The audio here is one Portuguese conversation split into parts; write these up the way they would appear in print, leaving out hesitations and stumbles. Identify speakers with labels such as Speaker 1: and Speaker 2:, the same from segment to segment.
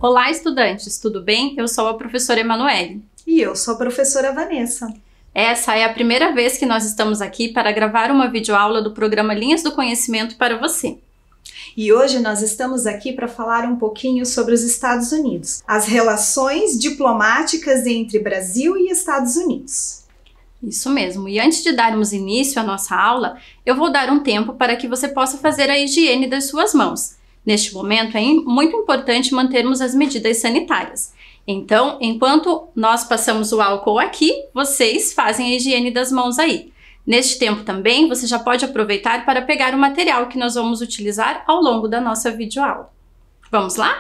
Speaker 1: Olá, estudantes, tudo bem? Eu sou a professora Emanuele.
Speaker 2: E eu sou a professora Vanessa.
Speaker 1: Essa é a primeira vez que nós estamos aqui para gravar uma videoaula do programa Linhas do Conhecimento para você.
Speaker 2: E hoje nós estamos aqui para falar um pouquinho sobre os Estados Unidos, as relações diplomáticas entre Brasil e Estados Unidos.
Speaker 1: Isso mesmo, e antes de darmos início à nossa aula, eu vou dar um tempo para que você possa fazer a higiene das suas mãos. Neste momento é muito importante mantermos as medidas sanitárias. Então, enquanto nós passamos o álcool aqui, vocês fazem a higiene das mãos aí. Neste tempo também, você já pode aproveitar para pegar o material que nós vamos utilizar ao longo da nossa videoaula. Vamos lá?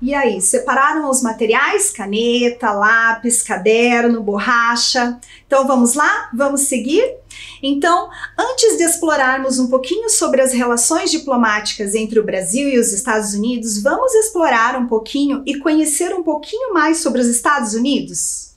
Speaker 2: E aí, separaram os materiais? Caneta, lápis, caderno, borracha? Então vamos lá? Vamos seguir? Então, antes de explorarmos um pouquinho sobre as relações diplomáticas entre o Brasil e os Estados Unidos, vamos explorar um pouquinho e conhecer um pouquinho mais sobre os Estados Unidos?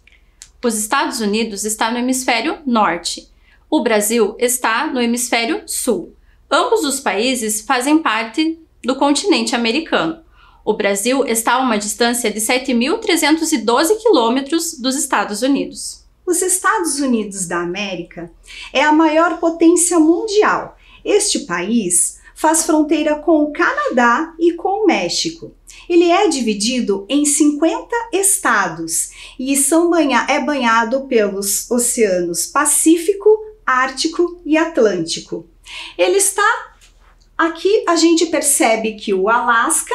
Speaker 1: Os Estados Unidos está no hemisfério norte. O Brasil está no hemisfério sul. Ambos os países fazem parte do continente americano. O Brasil está a uma distância de 7.312 quilômetros dos Estados Unidos.
Speaker 2: Os Estados Unidos da América é a maior potência mundial. Este país faz fronteira com o Canadá e com o México. Ele é dividido em 50 estados e é banhado pelos oceanos Pacífico, Ártico e Atlântico. Ele está aqui, a gente percebe que o Alasca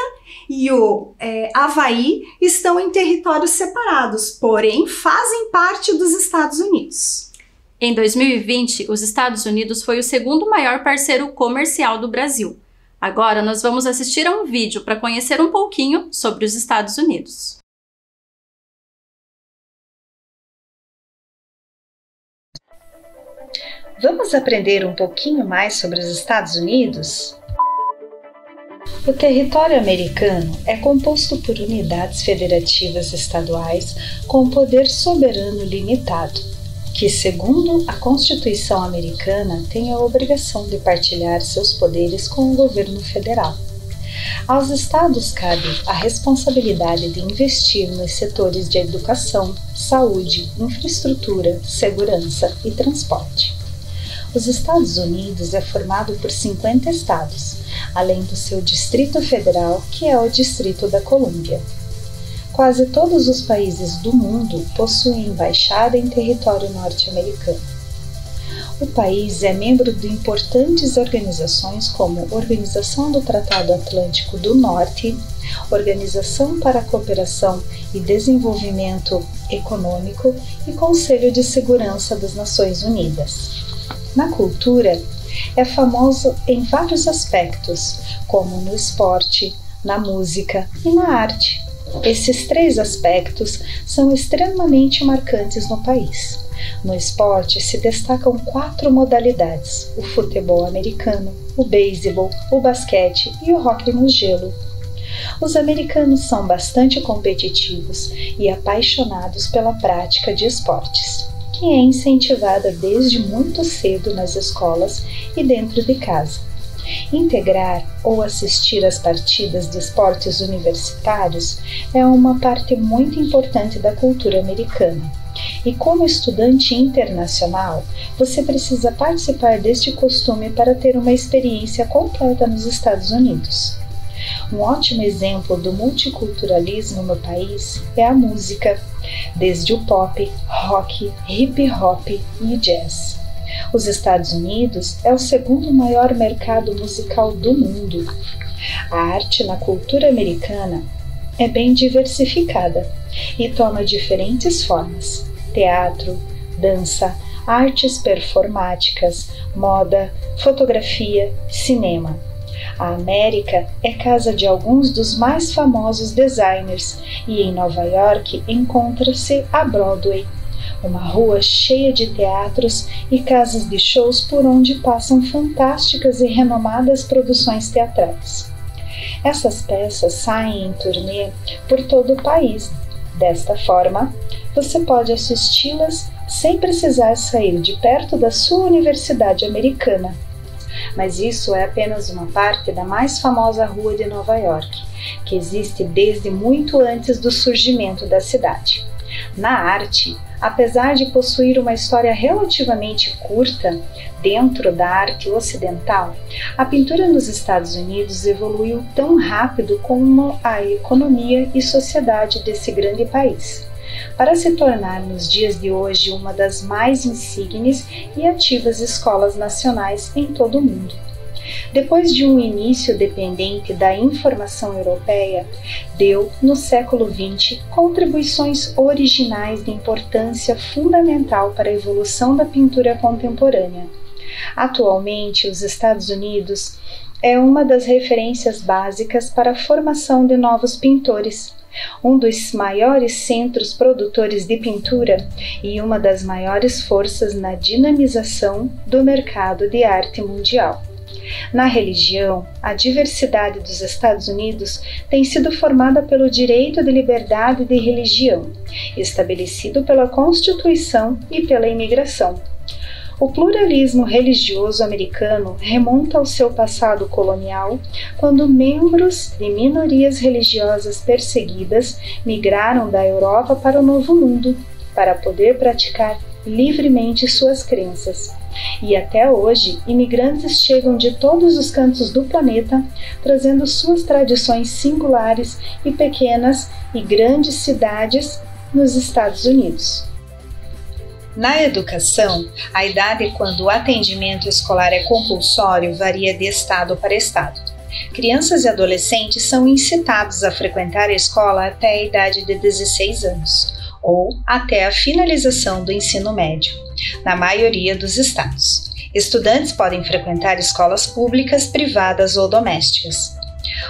Speaker 2: e o Havaí estão em territórios separados, porém fazem parte dos Estados Unidos.
Speaker 1: Em 2020, os Estados Unidos foi o segundo maior parceiro comercial do Brasil. Agora nós vamos assistir a um vídeo para conhecer um pouquinho sobre os Estados Unidos.
Speaker 2: Vamos aprender um pouquinho mais sobre os Estados Unidos? O território americano é composto por unidades federativas estaduais com poder soberano limitado, que, segundo a Constituição americana, têm a obrigação de partilhar seus poderes com o governo federal. Aos estados cabe a responsabilidade de investir nos setores de educação, saúde, infraestrutura, segurança e transporte. Os Estados Unidos é formado por 50 estados, além do seu Distrito Federal, que é o Distrito da Colômbia. Quase todos os países do mundo possuem embaixada em território norte-americano. O país é membro de importantes organizações como Organização do Tratado Atlântico do Norte, Organização para a Cooperação e Desenvolvimento Econômico e Conselho de Segurança das Nações Unidas. Na cultura, é famoso em vários aspectos, como no esporte, na música e na arte. Esses três aspectos são extremamente marcantes no país. No esporte se destacam 4 modalidades: o futebol americano, o beisebol, o basquete e o hóquei no gelo. Os americanos são bastante competitivos e apaixonados pela prática de esportes, que é incentivada desde muito cedo nas escolas e dentro de casa. Integrar ou assistir às partidas de esportes universitários é uma parte muito importante da cultura americana. E como estudante internacional, você precisa participar deste costume para ter uma experiência completa nos Estados Unidos. Um ótimo exemplo do multiculturalismo no país é a música, desde o pop, rock, hip hop e jazz. Os Estados Unidos é o segundo maior mercado musical do mundo. A arte na cultura americana é bem diversificada e toma diferentes formas: teatro, dança, artes performáticas, moda, fotografia, cinema. A América é casa de alguns dos mais famosos designers e em Nova York encontra-se a Broadway, uma rua cheia de teatros e casas de shows por onde passam fantásticas e renomadas produções teatrais. Essas peças saem em turnê por todo o país. Desta forma, você pode assisti-las sem precisar sair de perto da sua universidade americana. Mas isso é apenas uma parte da mais famosa rua de Nova York, que existe desde muito antes do surgimento da cidade. Na arte, apesar de possuir uma história relativamente curta dentro da arte ocidental, a pintura nos Estados Unidos evoluiu tão rápido como a economia e sociedade desse grande país, para se tornar nos dias de hoje uma das mais insígnes e ativas escolas nacionais em todo o mundo. Depois de um início dependente da informação europeia, deu, no século XX, contribuições originais de importância fundamental para a evolução da pintura contemporânea. Atualmente, os Estados Unidos é uma das referências básicas para a formação de novos pintores, um dos maiores centros produtores de pintura e uma das maiores forças na dinamização do mercado de arte mundial. Na religião, a diversidade dos Estados Unidos tem sido formada pelo direito de liberdade de religião, estabelecido pela Constituição e pela imigração. O pluralismo religioso americano remonta ao seu passado colonial, quando membros de minorias religiosas perseguidas migraram da Europa para o Novo Mundo, para poder praticar livremente suas crenças. E até hoje, imigrantes chegam de todos os cantos do planeta, trazendo suas tradições singulares e pequenas e grandes cidades nos Estados Unidos. Na educação, a idade quando o atendimento escolar é compulsório varia de estado para estado. Crianças e adolescentes são incitados a frequentar a escola até a idade de 16 anos, ou até a finalização do ensino médio, na maioria dos estados. Estudantes podem frequentar escolas públicas, privadas ou domésticas.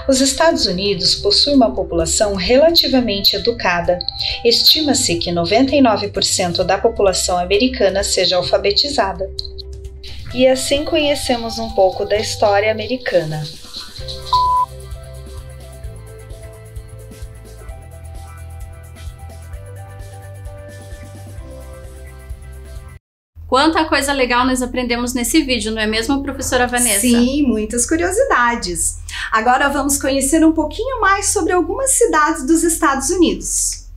Speaker 2: Os Estados Unidos possuem uma população relativamente educada. Estima-se que 99% da população americana seja alfabetizada. E assim conhecemos um pouco da história americana.
Speaker 1: Quanta coisa legal nós aprendemos nesse vídeo, não é mesmo, professora Vanessa?
Speaker 3: Sim, muitas curiosidades. Agora vamos conhecer um pouquinho mais sobre algumas cidades dos Estados Unidos.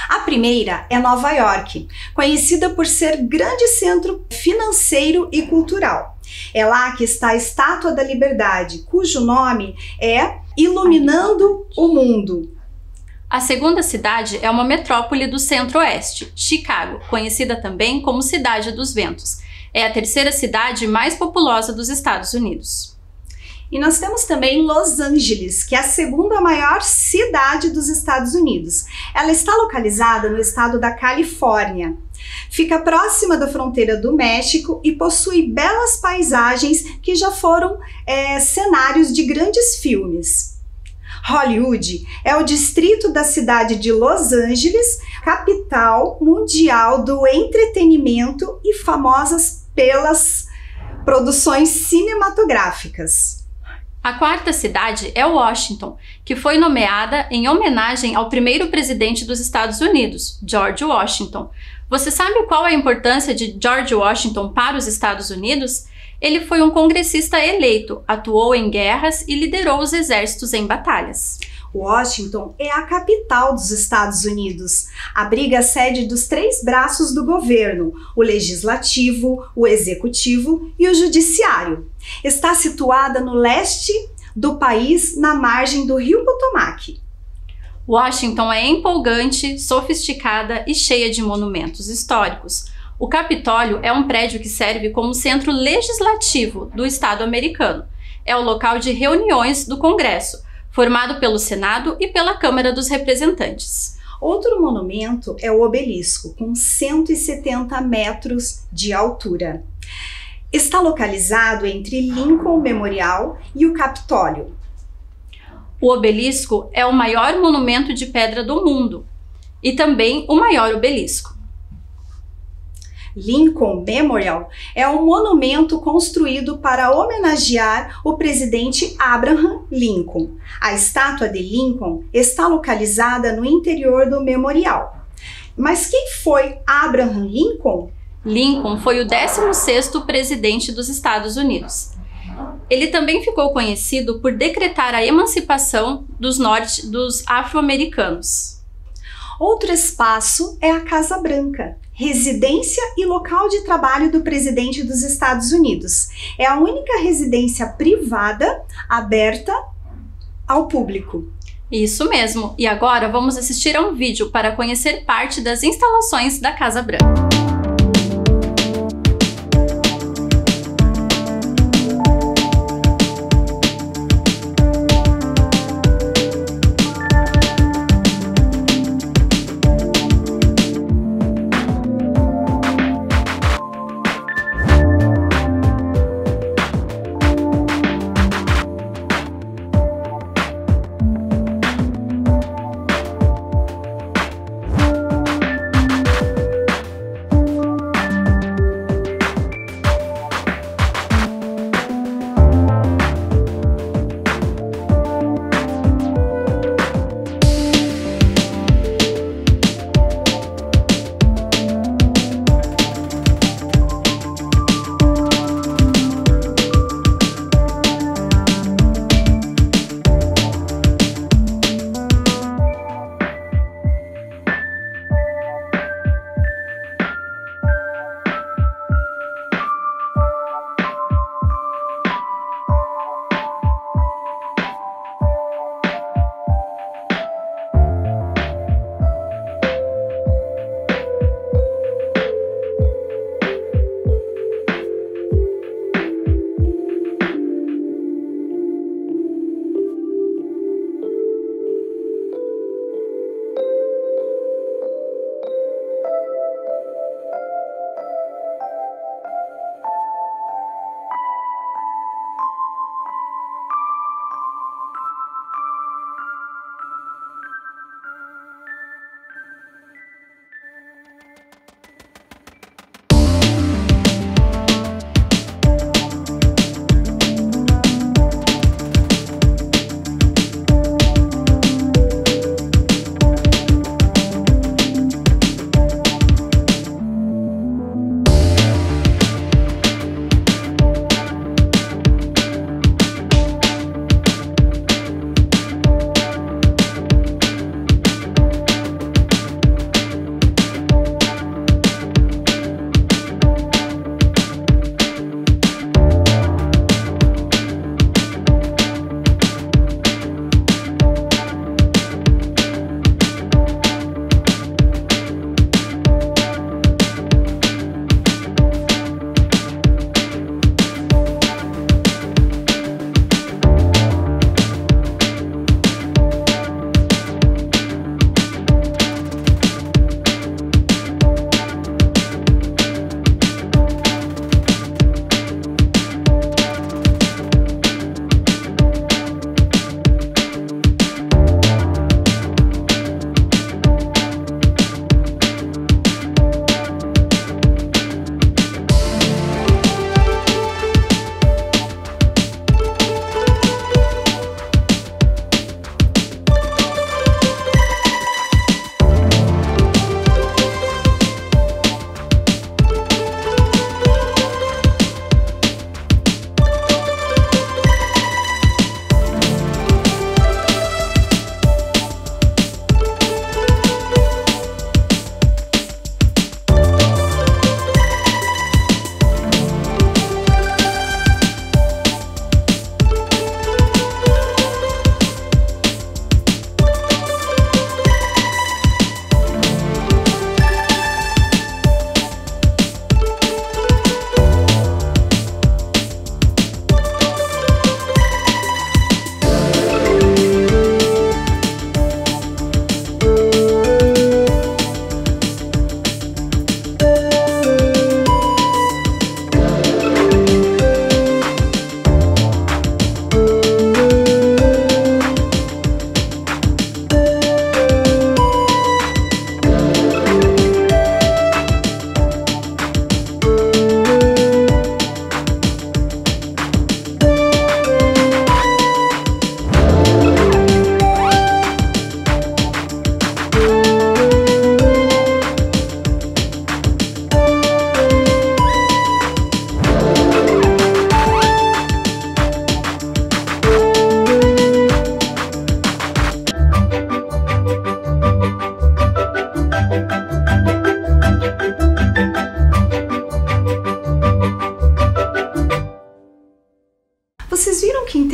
Speaker 3: A primeira é Nova York, conhecida por ser grande centro financeiro e cultural. É lá que está a Estátua da Liberdade, cujo nome é Iluminando o Mundo.
Speaker 1: A segunda cidade é uma metrópole do Centro-Oeste, Chicago, conhecida também como Cidade dos Ventos. É a terceira cidade mais populosa dos Estados Unidos.
Speaker 3: E nós temos também Los Angeles, que é a segunda maior cidade dos Estados Unidos. Ela está localizada no estado da Califórnia. Fica próxima da fronteira do México e possui belas paisagens que já foram cenários de grandes filmes. Hollywood é o distrito da cidade de Los Angeles, capital mundial do entretenimento e famosas pelas produções cinematográficas.
Speaker 1: A quarta cidade é Washington, que foi nomeada em homenagem ao primeiro presidente dos Estados Unidos, George Washington. Você sabe qual é a importância de George Washington para os Estados Unidos? Ele foi um congressista eleito, atuou em guerras e liderou os exércitos em batalhas.
Speaker 3: Washington é a capital dos Estados Unidos. Abriga a sede dos 3 braços do governo: o legislativo, o executivo e o judiciário. Está situada no leste do país, na margem do rio Potomac.
Speaker 1: Washington é empolgante, sofisticada e cheia de monumentos históricos. O Capitólio é um prédio que serve como centro legislativo do Estado americano. É o local de reuniões do Congresso, formado pelo Senado e pela Câmara dos Representantes.
Speaker 3: Outro monumento é o Obelisco, com 170 metros de altura. Está localizado entre Lincoln Memorial e o Capitólio.
Speaker 1: O Obelisco é o maior monumento de pedra do mundo e também o maior obelisco.
Speaker 3: Lincoln Memorial é um monumento construído para homenagear o presidente Abraham Lincoln. A estátua de Lincoln está localizada no interior do memorial. Mas quem foi Abraham Lincoln?
Speaker 1: Lincoln foi o 16º presidente dos Estados Unidos. Ele também ficou conhecido por decretar a emancipação dos afro-americanos.
Speaker 3: Outro espaço é a Casa Branca, residência e local de trabalho do presidente dos Estados Unidos. É a única residência privada aberta ao público.
Speaker 1: Isso mesmo. E agora vamos assistir a um vídeo para conhecer parte das instalações da Casa Branca.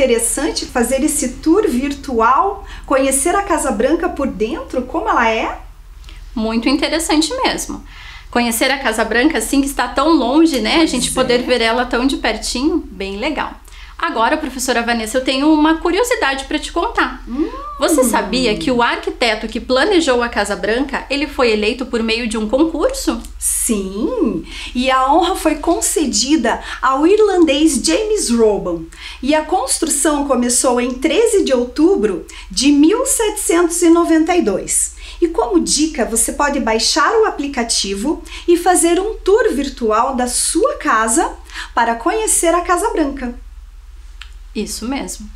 Speaker 3: interessante fazer esse tour virtual, conhecer a Casa Branca por dentro, como ela é?
Speaker 1: Muito interessante mesmo. Conhecer a Casa Branca assim que está tão longe, né? A gente poder ver ela tão de pertinho, bem legal. Agora, professora Vanessa, eu tenho uma curiosidade para te contar. Você sabia que o arquiteto que planejou a Casa Branca, ele foi eleito por meio de um concurso?
Speaker 3: Sim, e a honra foi concedida ao irlandês James Roban. E a construção começou em 13 de outubro de 1792. E como dica, você pode baixar o aplicativo e fazer um tour virtual da sua casa para conhecer a Casa Branca.
Speaker 1: Isso mesmo.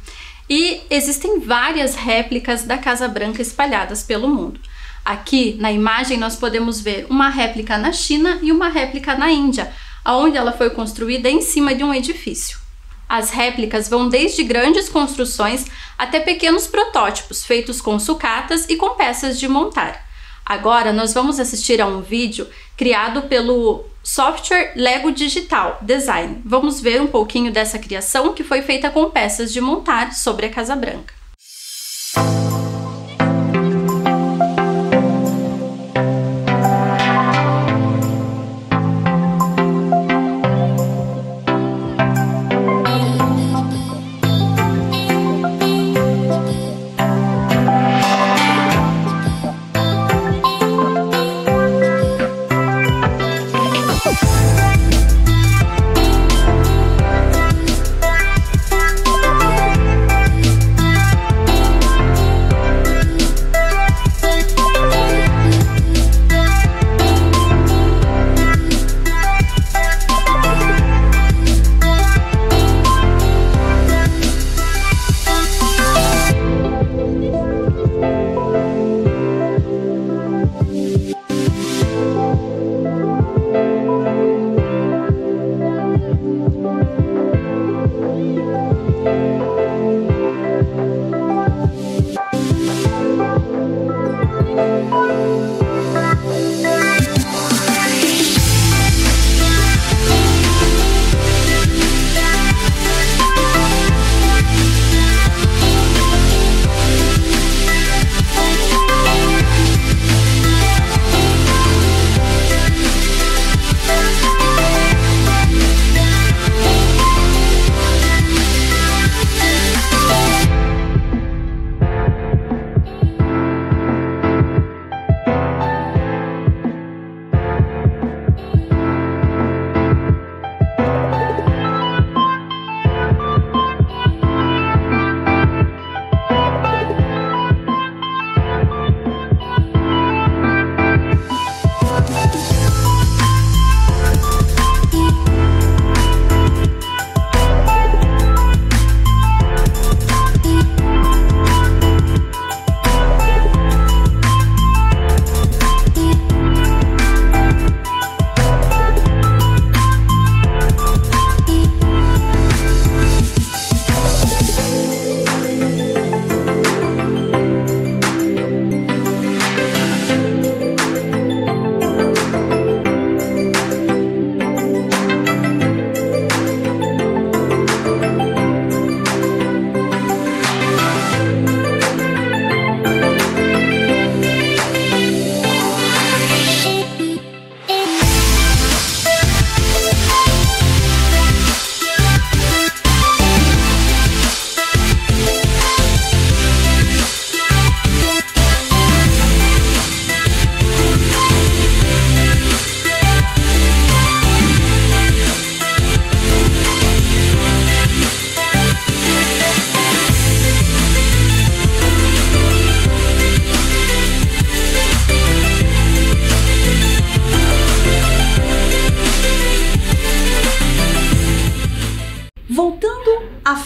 Speaker 1: E existem várias réplicas da Casa Branca espalhadas pelo mundo. Aqui na imagem nós podemos ver uma réplica na China e uma réplica na Índia, onde ela foi construída em cima de um edifício. As réplicas vão desde grandes construções até pequenos protótipos feitos com sucatas e com peças de montar. Agora nós vamos assistir a um vídeo criado pelo software Lego Digital Design. Vamos ver um pouquinho dessa criação que foi feita com peças de montar sobre a Casa Branca.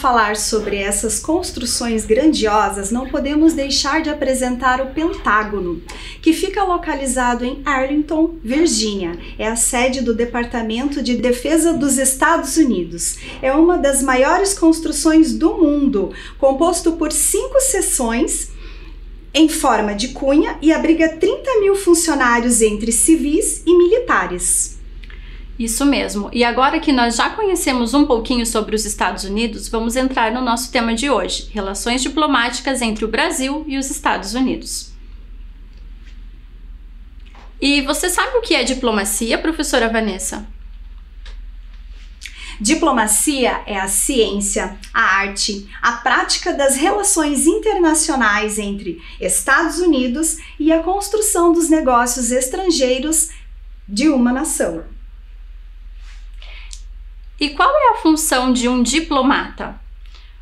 Speaker 3: falar sobre essas construções grandiosas, não podemos deixar de apresentar o Pentágono, que fica localizado em Arlington, Virgínia. É a sede do Departamento de Defesa dos Estados Unidos. É uma das maiores construções do mundo, composto por 5 seções em forma de cunha e abriga 30 mil funcionários entre civis e militares.
Speaker 1: Isso mesmo. E agora que nós já conhecemos um pouquinho sobre os Estados Unidos, vamos entrar no nosso tema de hoje: relações diplomáticas entre o Brasil e os Estados Unidos. E você sabe o que é diplomacia, professora Vanessa?
Speaker 3: Diplomacia é a ciência, a arte, a prática das relações internacionais entre Estados Unidos e a construção dos negócios estrangeiros de uma nação.
Speaker 1: E qual é a função de um diplomata?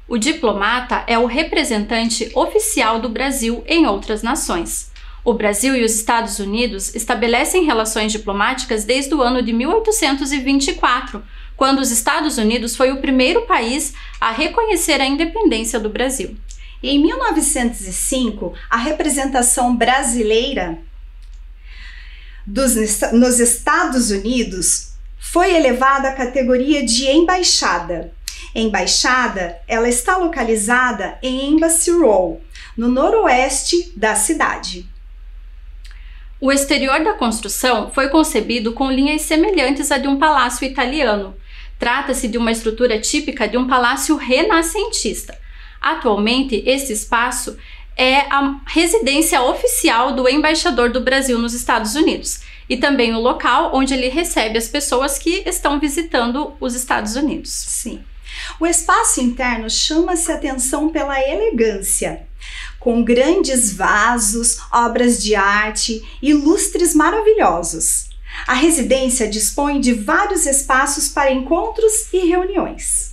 Speaker 1: O diplomata é o representante oficial do Brasil em outras nações. O Brasil e os Estados Unidos estabelecem relações diplomáticas desde o ano de 1824, quando os Estados Unidos foi o primeiro país a reconhecer a independência do Brasil.
Speaker 3: Em 1905, a representação brasileira nos Estados Unidos foi elevada à categoria de embaixada. Embaixada, ela está localizada em Embassy Row, no noroeste da cidade.
Speaker 1: O exterior da construção foi concebido com linhas semelhantes à de um palácio italiano. Trata-se de uma estrutura típica de um palácio renascentista. Atualmente, esse espaço é a residência oficial do embaixador do Brasil nos Estados Unidos e também o local onde ele recebe as pessoas que estão visitando os Estados Unidos.
Speaker 3: Sim. O espaço interno chama-se atenção pela elegância, com grandes vasos, obras de arte e lustres maravilhosos. A residência dispõe de vários espaços para encontros e reuniões.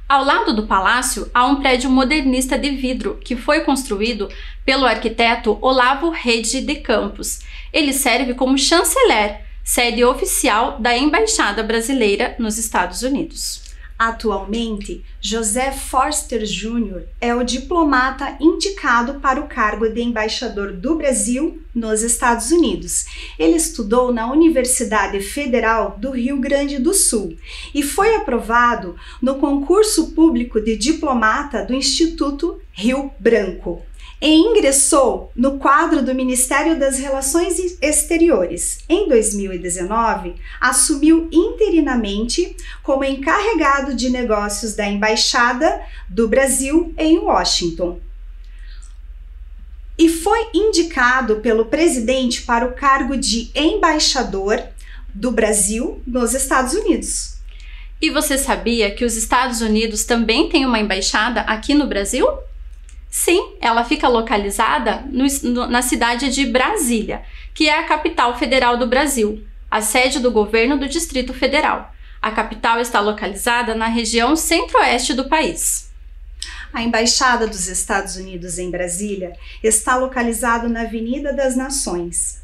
Speaker 1: Ao lado do palácio há um prédio modernista de vidro que foi construído pelo arquiteto Olavo Rede de Campos. Ele serve como chanceler, sede oficial da Embaixada Brasileira nos Estados Unidos.
Speaker 3: Atualmente, José Forster Jr. é o diplomata indicado para o cargo de embaixador do Brasil nos Estados Unidos. Ele estudou na Universidade Federal do Rio Grande do Sul e foi aprovado no concurso público de diplomata do Instituto Rio Branco. E ingressou no quadro do Ministério das Relações Exteriores. Em 2019, assumiu interinamente como encarregado de negócios da Embaixada do Brasil em Washington. E foi indicado pelo presidente para o cargo de embaixador do Brasil nos Estados Unidos.
Speaker 1: E você sabia que os Estados Unidos também têm uma embaixada aqui no Brasil? Sim, ela fica localizada na cidade de Brasília, que é a capital federal do Brasil, a sede do governo do Distrito Federal. A capital está localizada na região centro-oeste do país.
Speaker 3: A Embaixada dos Estados Unidos em Brasília está localizada na Avenida das Nações,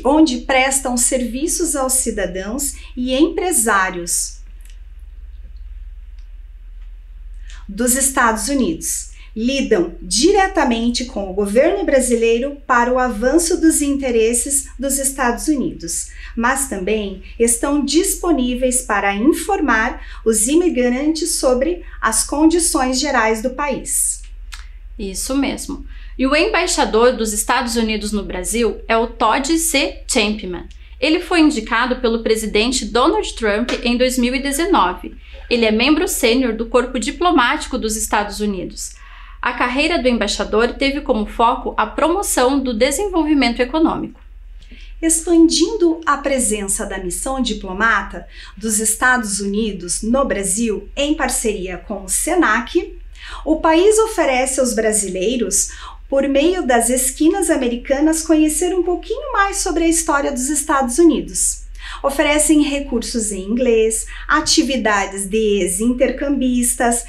Speaker 3: onde prestam serviços aos cidadãos e empresários dos Estados Unidos. Lidam diretamente com o governo brasileiro para o avanço dos interesses dos Estados Unidos, mas também estão disponíveis para informar os imigrantes sobre as condições gerais do país.
Speaker 1: Isso mesmo. E o embaixador dos Estados Unidos no Brasil é o Todd C. Champman. Ele foi indicado pelo presidente Donald Trump em 2019. Ele é membro sênior do Corpo Diplomático dos Estados Unidos. A carreira do embaixador teve como foco a promoção do desenvolvimento econômico.
Speaker 3: Expandindo a presença da missão diplomata dos Estados Unidos no Brasil em parceria com o SENAC, o país oferece aos brasileiros, por meio das esquinas americanas, conhecer um pouquinho mais sobre a história dos Estados Unidos. Oferecem recursos em inglês, atividades de intercambistas,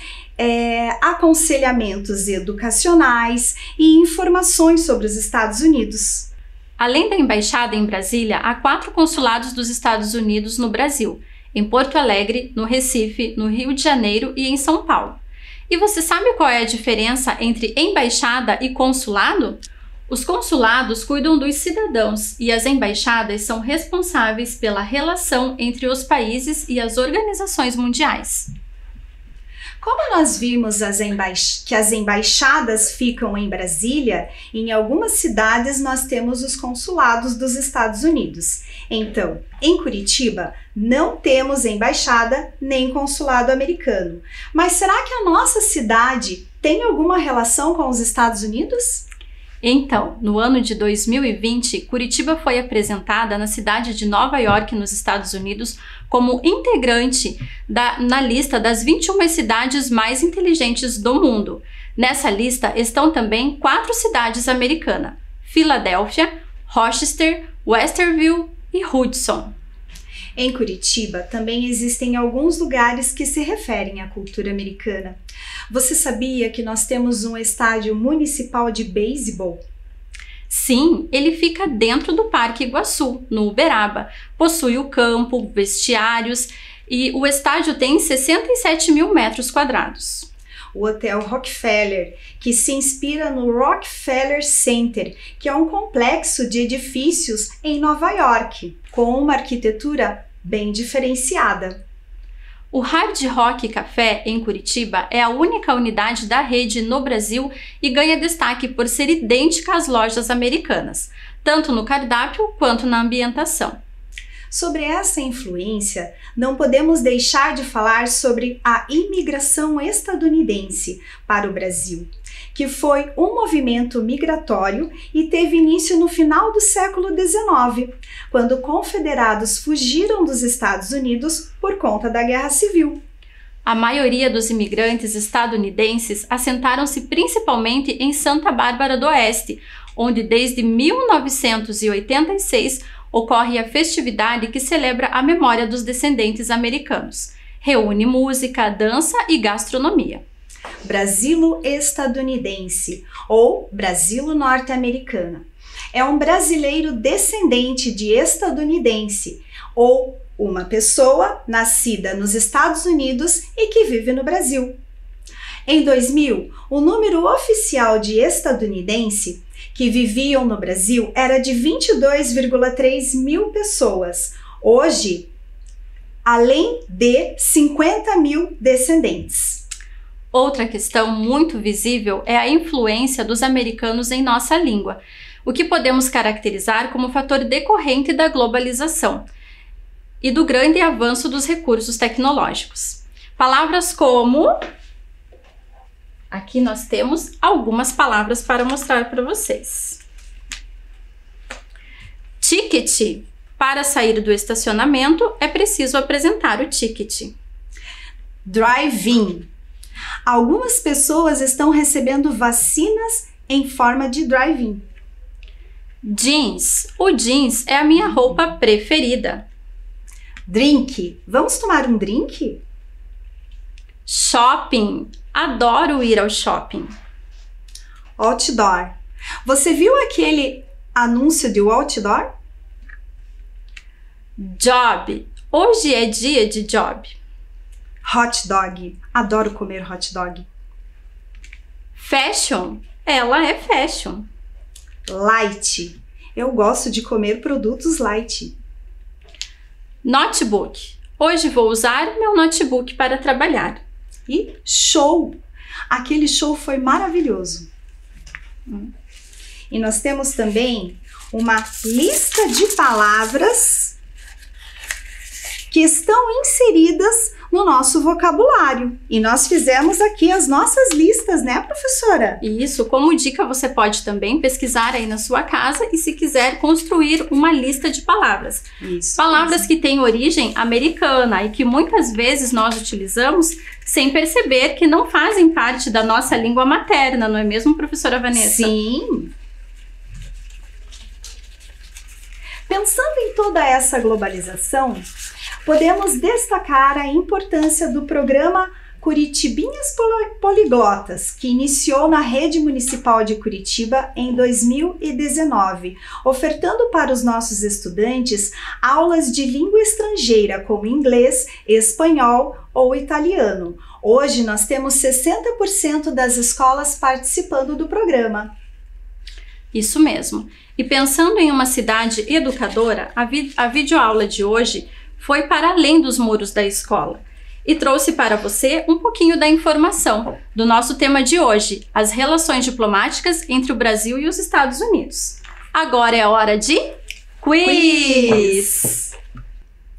Speaker 3: aconselhamentos educacionais e informações sobre os Estados Unidos.
Speaker 1: Além da embaixada em Brasília, há 4 consulados dos Estados Unidos no Brasil, em Porto Alegre, no Recife, no Rio de Janeiro e em São Paulo. E você sabe qual é a diferença entre embaixada e consulado? Os consulados cuidam dos cidadãos e as embaixadas são responsáveis pela relação entre os países e as organizações mundiais.
Speaker 3: Como nós vimos que as embaixadas ficam em Brasília, em algumas cidades nós temos os consulados dos Estados Unidos. Então, em Curitiba, não temos embaixada nem consulado americano. Mas será que a nossa cidade tem alguma relação com os Estados Unidos?
Speaker 1: Então, no ano de 2020, Curitiba foi apresentada na cidade de Nova York, nos Estados Unidos, como integrante na lista das 21 cidades mais inteligentes do mundo. Nessa lista estão também 4 cidades americanas: Filadélfia, Rochester, Westerville e Hudson.
Speaker 3: Em Curitiba também existem alguns lugares que se referem à cultura americana. Você sabia que nós temos um estádio municipal de beisebol?
Speaker 1: Sim, ele fica dentro do Parque Iguaçu, no Uberaba. Possui o campo, vestiários e o estádio tem 67 mil metros quadrados.
Speaker 3: O Hotel Rockefeller, que se inspira no Rockefeller Center, que é um complexo de edifícios em Nova York, com uma arquitetura bem diferenciada.
Speaker 1: O Hard Rock Café, em Curitiba, é a única unidade da rede no Brasil e ganha destaque por ser idêntica às lojas americanas, tanto no cardápio quanto na ambientação.
Speaker 3: Sobre essa influência, não podemos deixar de falar sobre a imigração estadunidense para o Brasil, que foi um movimento migratório e teve início no final do século XIX, quando confederados fugiram dos Estados Unidos por conta da Guerra Civil.
Speaker 1: A maioria dos imigrantes estadunidenses assentaram-se principalmente em Santa Bárbara do Oeste, onde desde 1986 ocorre a festividade que celebra a memória dos descendentes americanos. Reúne música, dança e gastronomia.
Speaker 3: Brasilo estadunidense ou Brasilo norte-americana. É um brasileiro descendente de estadunidense ou uma pessoa nascida nos Estados Unidos e que vive no Brasil. Em 2000, o número oficial de estadunidense que viviam no Brasil era de 22,3 mil pessoas. Hoje, além de 50 mil descendentes.
Speaker 1: Outra questão muito visível é a influência dos americanos em nossa língua, o que podemos caracterizar como fator decorrente da globalização e do grande avanço dos recursos tecnológicos. Palavras como... Aqui nós temos algumas palavras para mostrar para vocês. Ticket. Para sair do estacionamento, é preciso apresentar o ticket.
Speaker 3: Drive-in. Algumas pessoas estão recebendo vacinas em forma de drive-in.
Speaker 1: Jeans. O jeans é a minha roupa preferida.
Speaker 3: Drink. Vamos tomar um drink?
Speaker 1: Shopping. Adoro ir ao shopping.
Speaker 3: Outdoor. Você viu aquele anúncio de outdoor?
Speaker 1: Job. Hoje é dia de job.
Speaker 3: Hot dog. Adoro comer hot dog.
Speaker 1: Fashion. Ela é fashion.
Speaker 3: Light. Eu gosto de comer produtos light.
Speaker 1: Notebook. Hoje vou usar meu notebook para trabalhar.
Speaker 3: E show! Aquele show foi maravilhoso. E nós temos também uma lista de palavras que estão inseridas no nosso vocabulário. E nós fizemos aqui as nossas listas, né, professora?
Speaker 1: Isso, como dica, você pode também pesquisar aí na sua casa e, se quiser, construir uma lista de palavras.
Speaker 3: Isso.
Speaker 1: Palavras que têm origem americana e que muitas vezes nós utilizamos sem perceber que não fazem parte da nossa língua materna, não é mesmo, professora Vanessa?
Speaker 3: Sim! Pensando em toda essa globalização, podemos destacar a importância do programa Curitibinhas Poliglotas, que iniciou na Rede Municipal de Curitiba em 2019, ofertando para os nossos estudantes aulas de língua estrangeira como inglês, espanhol ou italiano. Hoje nós temos 60% das escolas participando do programa.
Speaker 1: Isso mesmo. E pensando em uma cidade educadora, a videoaula de hoje foi para além dos muros da escola. e trouxe para você um pouquinho da informação do nosso tema de hoje, as relações diplomáticas entre o Brasil e os Estados Unidos. Agora é hora de quiz!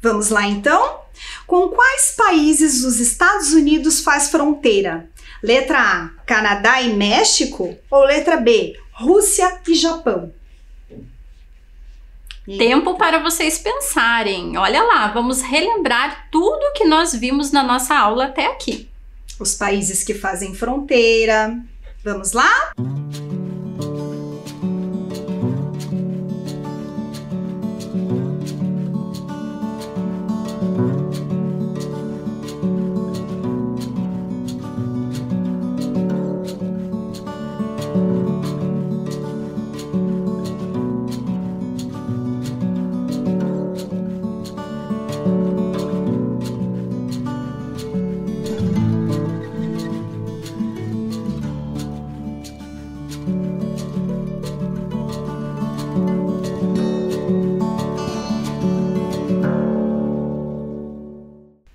Speaker 3: Vamos lá então? Com quais países os Estados Unidos faz fronteira? Letra A, Canadá e México? Ou letra B, Rússia e Japão?
Speaker 1: Tempo para vocês pensarem. Olha lá, vamos relembrar tudo que nós vimos na nossa aula até aqui.
Speaker 3: Os países que fazem fronteira. Vamos lá?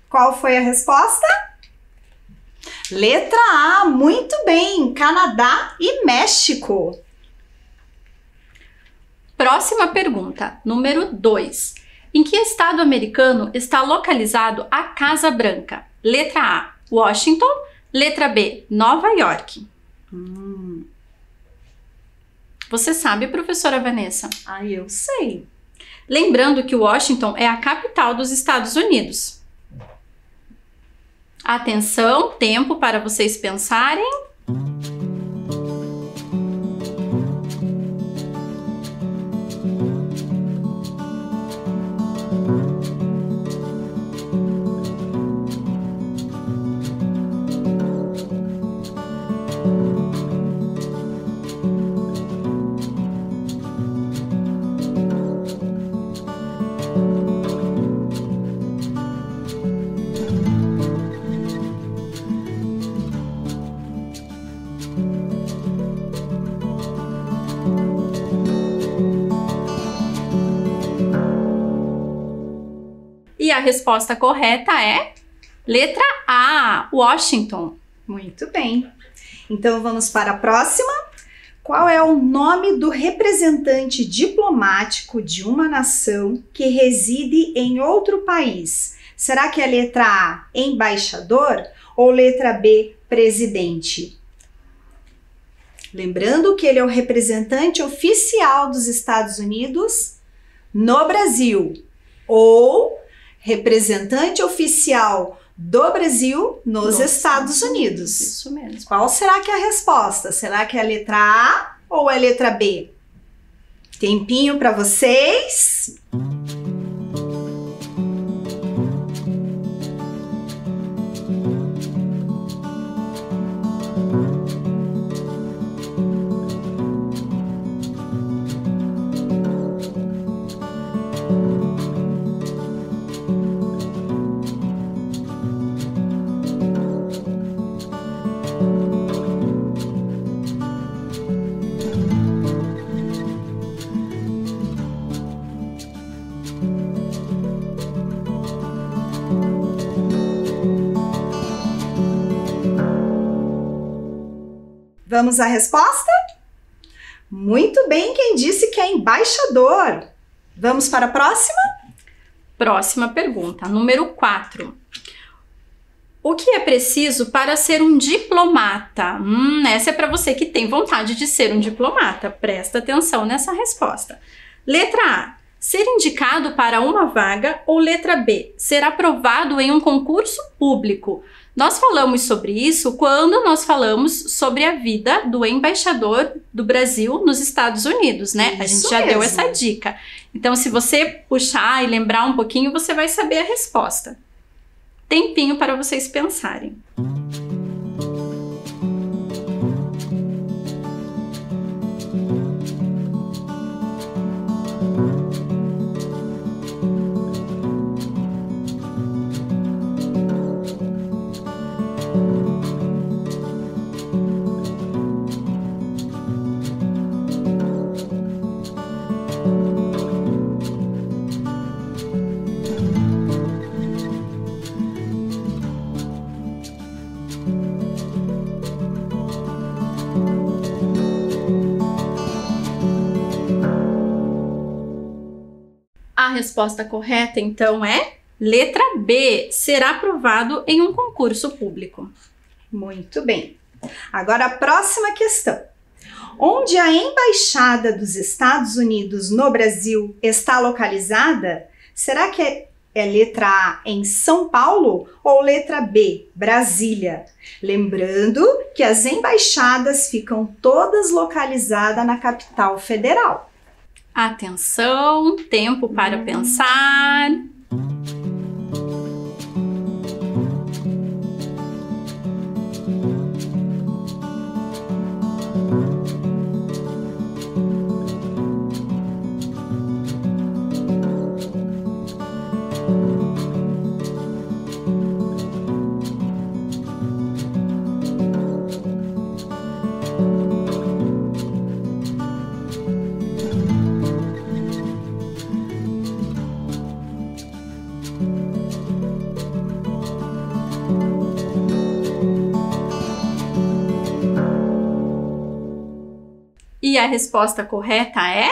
Speaker 3: Qual foi a resposta? Letra A, muito bem, Canadá e México.
Speaker 1: Próxima pergunta, número 2. Em que estado americano está localizado a Casa Branca? Letra A, Washington. Letra B, Nova York. Você sabe, professora Vanessa?
Speaker 3: Eu sei.
Speaker 1: Lembrando que Washington é a capital dos Estados Unidos. Atenção, tempo para vocês pensarem. E a resposta correta é letra A, Washington.
Speaker 3: Muito bem. Então vamos para a próxima. Qual é o nome do representante diplomático de uma nação que reside em outro país? Será que é letra A, embaixador, ou letra B, presidente? Lembrando que ele é o representante oficial dos Estados Unidos no Brasil, ou representante oficial do Brasil nos Estados Unidos.
Speaker 1: Isso mesmo.
Speaker 3: Qual será que é a resposta? Será que é a letra A ou é a letra B? Tempinho para vocês. Vamos à resposta? Muito bem, quem disse que é embaixador. Vamos para a próxima?
Speaker 1: Próxima pergunta, número 4. O que é preciso para ser um diplomata? Essa é para você que tem vontade de ser um diplomata. Presta atenção nessa resposta. Letra A, ser indicado para uma vaga, ou letra B, ser aprovado em um concurso público. Nós falamos sobre isso quando nós falamos sobre a vida do embaixador do Brasil nos Estados Unidos, né? A gente já deu essa dica. Então, se você puxar e lembrar um pouquinho, você vai saber a resposta. Tempinho para vocês pensarem. resposta correta, então, é letra B. Será aprovado em um concurso público.
Speaker 3: Muito bem. Agora a próxima questão. Onde a Embaixada dos Estados Unidos no Brasil está localizada? Será que é letra A em São Paulo ou letra B, Brasília? Lembrando que as embaixadas ficam todas localizadas na capital federal.
Speaker 1: Atenção, tempo para pensar. E a resposta correta é?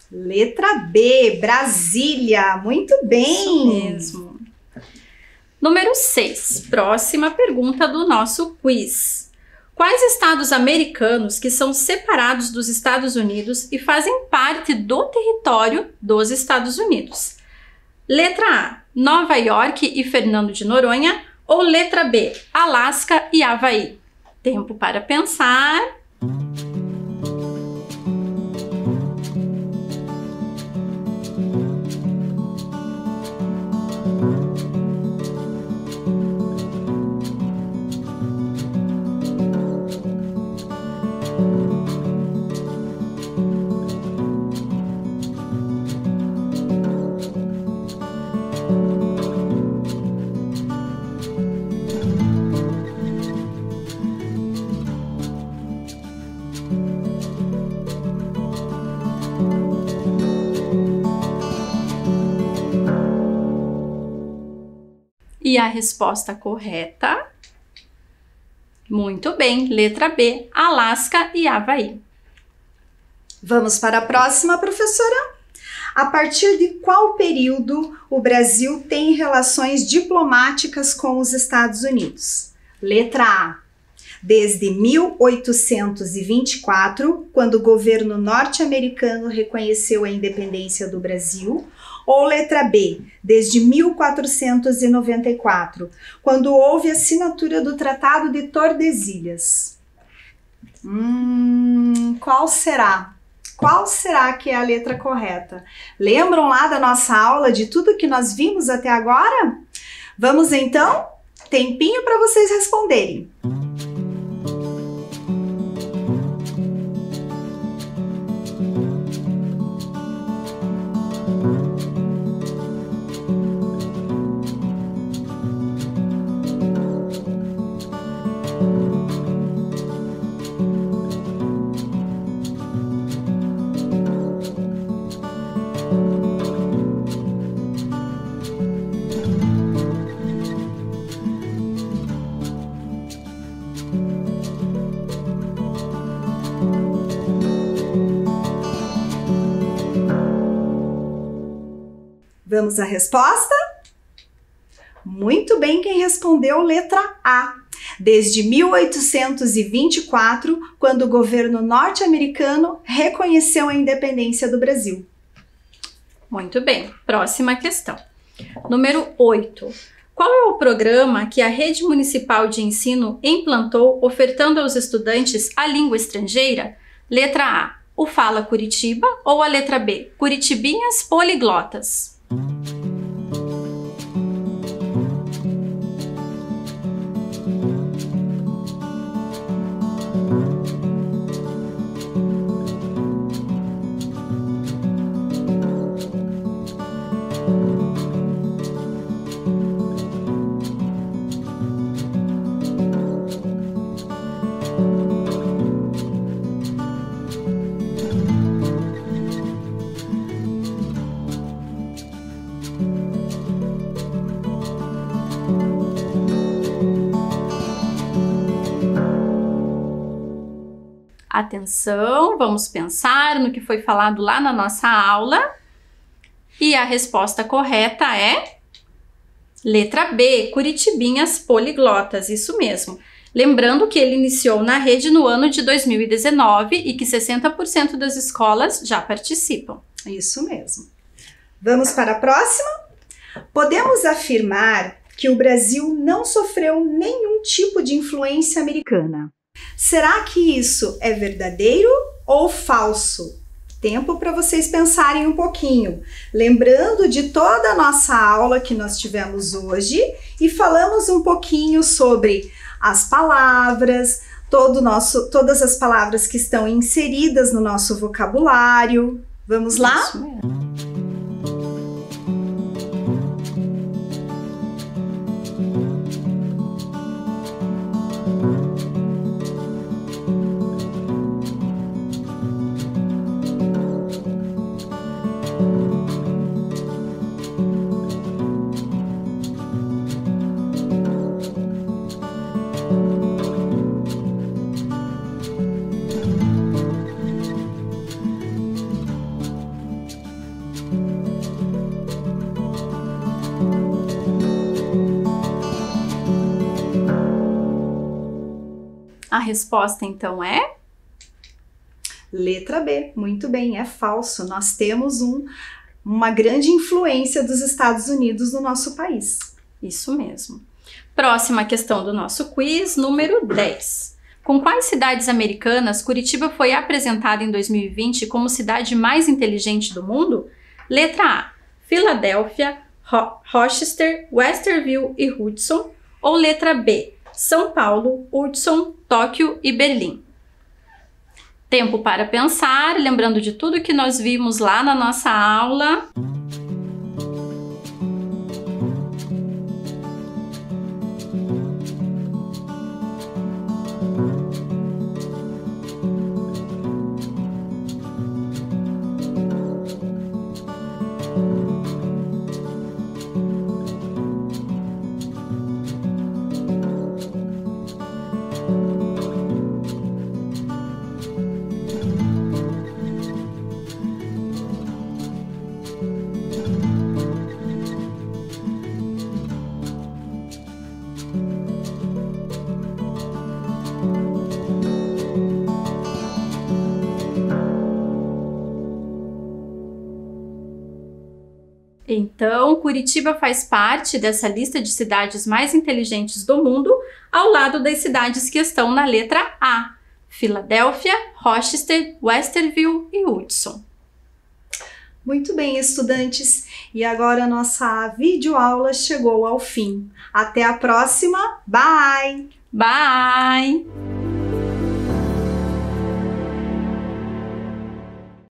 Speaker 3: Letra B, Brasília. Muito bem.
Speaker 1: Isso mesmo. Número 6. Próxima pergunta do nosso quiz. Quais estados americanos que são separados dos Estados Unidos e fazem parte do território dos Estados Unidos? Letra A, Nova York e Fernando de Noronha, ou letra B, Alasca e Havaí? Tempo para pensar. E a resposta correta? Muito bem, letra B, Alasca e Havaí.
Speaker 3: Vamos para a próxima, professora? A partir de qual período o Brasil tem relações diplomáticas com os Estados Unidos? Letra A, desde 1824, quando o governo norte-americano reconheceu a independência do Brasil, ou letra B, desde 1494, quando houve a assinatura do Tratado de Tordesilhas. Qual será? Qual será que é a letra correta? Lembram lá da nossa aula de tudo que nós vimos até agora? Vamos então? Tempinho para vocês responderem. Vamos à resposta? Muito bem, quem respondeu letra A. Desde 1824, quando o governo norte-americano reconheceu a independência do Brasil.
Speaker 1: Muito bem, próxima questão. Número 8. Qual é o programa que a Rede Municipal de Ensino implantou ofertando aos estudantes a língua estrangeira? Letra A, o Fala Curitiba, ou a letra B, Curitibinhas Poliglotas? Atenção, vamos pensar no que foi falado lá na nossa aula. E a resposta correta é letra B, Curitibinhas Poliglotas, isso mesmo. Lembrando que ele iniciou na rede no ano de 2019 e que 60% das escolas já participam.
Speaker 3: Isso mesmo. Vamos para a próxima? Podemos afirmar que o Brasil não sofreu nenhum tipo de influência americana. Será que isso é verdadeiro ou falso? Tempo para vocês pensarem um pouquinho. Lembrando de toda a nossa aula que nós tivemos hoje e falamos um pouquinho sobre as palavras, todas as palavras que estão inseridas no nosso vocabulário. Vamos lá?
Speaker 1: Isso mesmo. A resposta então é
Speaker 3: letra B. Muito bem, é falso. Nós temos uma grande influência dos Estados Unidos no nosso país.
Speaker 1: isso mesmo. Próxima questão do nosso quiz, número 10. Com quais cidades americanas Curitiba foi apresentada em 2020 como cidade mais inteligente do mundo? Letra A, Filadélfia, Rochester, Westerville e Hudson. Ou letra B, São Paulo, Hudson, Tóquio e Berlim. Tempo para pensar, lembrando de tudo que nós vimos lá na nossa aula. Então, Curitiba faz parte dessa lista de cidades mais inteligentes do mundo, ao lado das cidades que estão na letra A: Filadélfia, Rochester, Westerville e Hudson.
Speaker 3: Muito bem, estudantes, e agora a nossa videoaula chegou ao fim. Até a próxima, bye!
Speaker 1: Bye!